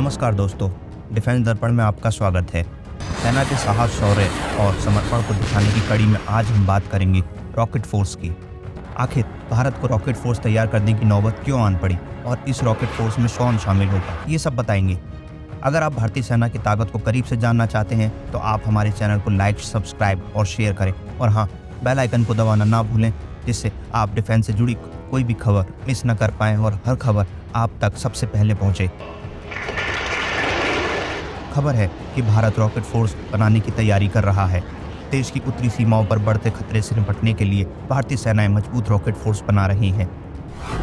नमस्कार दोस्तों, डिफेंस दर्पण में आपका स्वागत है। सेना के साहस, शौर्य और समर्पण को दिखाने की कड़ी में आज हम बात करेंगे रॉकेट फोर्स की। आखिर भारत को रॉकेट फोर्स तैयार करने की नौबत क्यों आन पड़ी और इस रॉकेट फोर्स में कौन शामिल होगा, ये सब बताएंगे। अगर आप भारतीय सेना की ताकत को करीब से जानना चाहते हैं तो आप हमारे चैनल को लाइक, सब्सक्राइब और शेयर करें, और हाँ, बेल आइकन को दबाना ना भूलें, जिससे आप डिफेंस से जुड़ी कोई भी खबर मिस न कर पाएं और हर खबर आप तक सबसे पहले पहुंचे। खबर है कि भारत रॉकेट फोर्स बनाने की तैयारी कर रहा है। देश की उत्तरी सीमाओं पर बढ़ते खतरे से निपटने के लिए भारतीय सेनाएं मजबूत रॉकेट फोर्स बना रही हैं।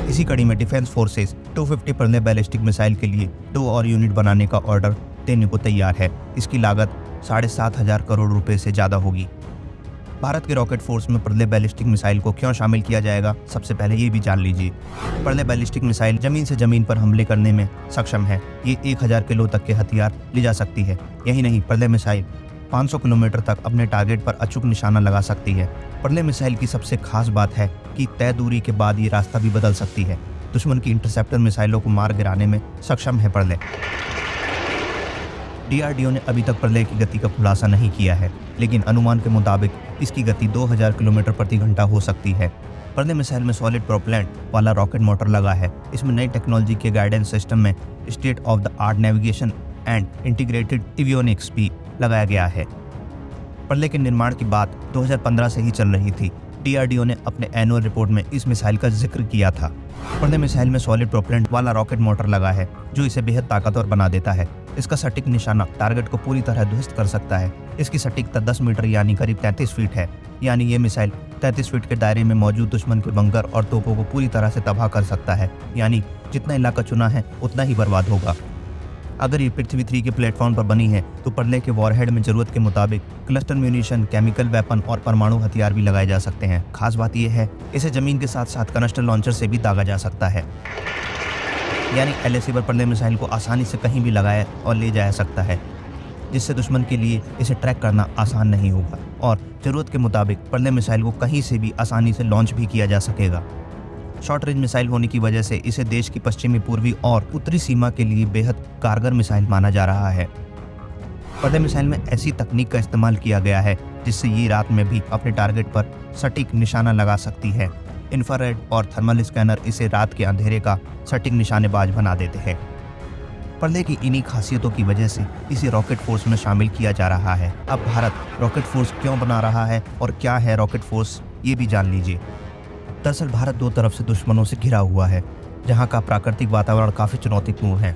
इसी कड़ी में डिफेंस फोर्सेस 250 परले बैलिस्टिक मिसाइल के लिए 2 और यूनिट बनाने का ऑर्डर देने को तैयार है। इसकी लागत 7,500 करोड़ रुपए से ज़्यादा होगी। भारत के रॉकेट फोर्स में परले बैलिस्टिक मिसाइल को क्यों शामिल किया जाएगा, सबसे पहले ये भी जान लीजिए। परले बैलिस्टिक मिसाइल जमीन से जमीन पर हमले करने में सक्षम है। ये 1000 किलो तक के हथियार ले जा सकती है। यही नहीं, परले मिसाइल 500 किलोमीटर तक अपने टारगेट पर अचूक निशाना लगा सकती है। परले मिसाइल की सबसे खास बात है कि तय दूरी के बाद ये रास्ता भी बदल सकती है। दुश्मन की इंटरसेप्टर मिसाइलों को मार गिराने में सक्षम है परले। DRDO ने अभी तक परले की गति का खुलासा नहीं किया है, लेकिन अनुमान के मुताबिक इसकी गति 2000 किलोमीटर प्रति घंटा हो सकती है। परले मिसाइल में सॉलिड प्रोपेलेंट वाला रॉकेट मोटर लगा है। इसमें नई टेक्नोलॉजी के गाइडेंस सिस्टम में state of the art navigation and integrated avionics भी लगाया गया है। परले के निर्माण की बात 2015 से ही चल रही थी। DRDO ने अपने एनुअल रिपोर्ट में इस मिसाइल का जिक्र किया था। परले मिसाइल में सॉलिड प्रोपेलेंट वाला रॉकेट मोटर लगा है, जो इसे बेहद ताकतवर बना देता है। इसका सटीक निशाना टारगेट को पूरी तरह ध्वस्त कर सकता है। इसकी सटीकता 10 मीटर यानी करीब 33 फीट है। यानी ये मिसाइल 33 फीट के दायरे में मौजूद दुश्मन के बंकर और तोपों को पूरी तरह से तबाह कर सकता है। यानी जितना इलाका चुना है उतना ही बर्बाद होगा। अगर ये पृथ्वी 3 के प्लेटफॉर्म पर बनी है तो परले के वॉरहेड में जरूरत के मुताबिक क्लस्टर म्यूनिशन, केमिकल वेपन और परमाणु हथियार भी लगाए जा सकते हैं। खास बात यह है, इसे जमीन के साथ साथ कनस्टर लॉन्चर से भी दागा जा सकता है। यानी LAC पर परले मिसाइल को आसानी से कहीं भी लगाया और ले जाया सकता है, जिससे दुश्मन के लिए इसे ट्रैक करना आसान नहीं होगा। और जरूरत के मुताबिक परले मिसाइल को कहीं से भी आसानी से लॉन्च भी किया जा सकेगा। शॉर्ट रेंज मिसाइल होने की वजह से इसे देश की पश्चिमी, पूर्वी और उत्तरी सीमा के लिए बेहद कारगर मिसाइल माना जा रहा है। परले मिसाइल में ऐसी तकनीक का इस्तेमाल किया गया है जिससे ये रात में भी अपने टारगेट पर सटीक निशाना लगा सकती है। इंफ्रारेड और थर्मल स्कैनर इसे रात के अंधेरे का सटीक निशानेबाज बना देते हैं। परले की इन्हीं खासियतों की वजह से इसे रॉकेट फोर्स में शामिल किया जा रहा है। अब भारत रॉकेट फोर्स क्यों बना रहा है और क्या है रॉकेट फोर्स, ये भी जान लीजिए। दरअसल भारत 2 तरफ से दुश्मनों से घिरा हुआ है, जहां का प्राकृतिक वातावरण काफी चुनौतीपूर्ण है।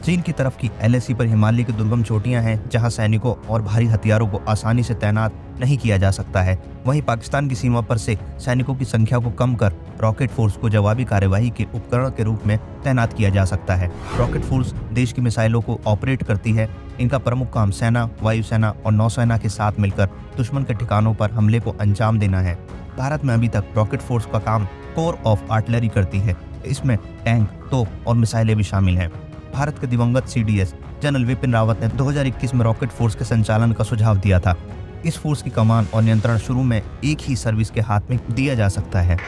चीन की तरफ की LAC पर हिमालय की दुर्गम चोटियां हैं, जहां सैनिकों और भारी हथियारों को आसानी से तैनात नहीं किया जा सकता है। वहीं पाकिस्तान की सीमा पर से सैनिकों की संख्या को कम कर रॉकेट फोर्स को जवाबी कार्यवाही के उपकरण के रूप में तैनात किया जा सकता है। रॉकेट फोर्स देश की मिसाइलों को ऑपरेट करती है। इनका प्रमुख काम सेना, वायुसेना और नौसेना के साथ मिलकर दुश्मन के ठिकानों पर हमले को अंजाम देना है। भारत में अभी तक रॉकेट फोर्स का काम कोर ऑफ आर्टिलरी करती है। इसमें टैंक, तोप और मिसाइलें भी शामिल हैं। भारत के दिवंगत CDS जनरल विपिन रावत ने 2021 में रॉकेट फोर्स के संचालन का सुझाव दिया था। इस फोर्स की कमान और नियंत्रण शुरू में एक ही सर्विस के हाथ में दिया जा सकता है।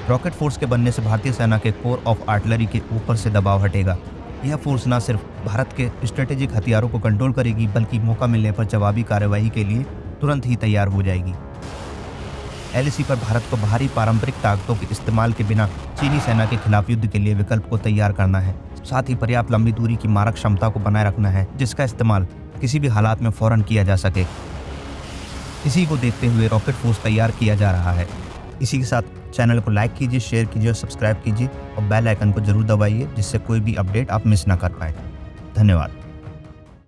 रॉकेट फोर्स के बनने से भारतीय सेना के कोर ऑफ आर्टिलरी के ऊपर से दबाव हटेगा। यह फोर्स न सिर्फ भारत के स्ट्रेटेजिक हथियारों को कंट्रोल करेगी, बल्कि मौका मिलने पर जवाबी कार्यवाही के लिए तुरंत ही तैयार हो जाएगी। LAC पर भारत को भारी पारंपरिक ताकतों के इस्तेमाल के बिना चीनी सेना के खिलाफ युद्ध के लिए विकल्प को तैयार करना है। साथ ही पर्याप्त लंबी दूरी की मारक क्षमता को बनाए रखना है, जिसका इस्तेमाल किसी भी हालात में फौरन किया जा सके। इसी को देखते हुए रॉकेट फोर्स तैयार किया जा रहा है। इसी के साथ चैनल को लाइक कीजिए, शेयर कीजिए और सब्सक्राइब कीजिए, और बेल आइकन को जरूर दबाइए, जिससे कोई भी अपडेट आप मिस ना कर पाएं। धन्यवाद।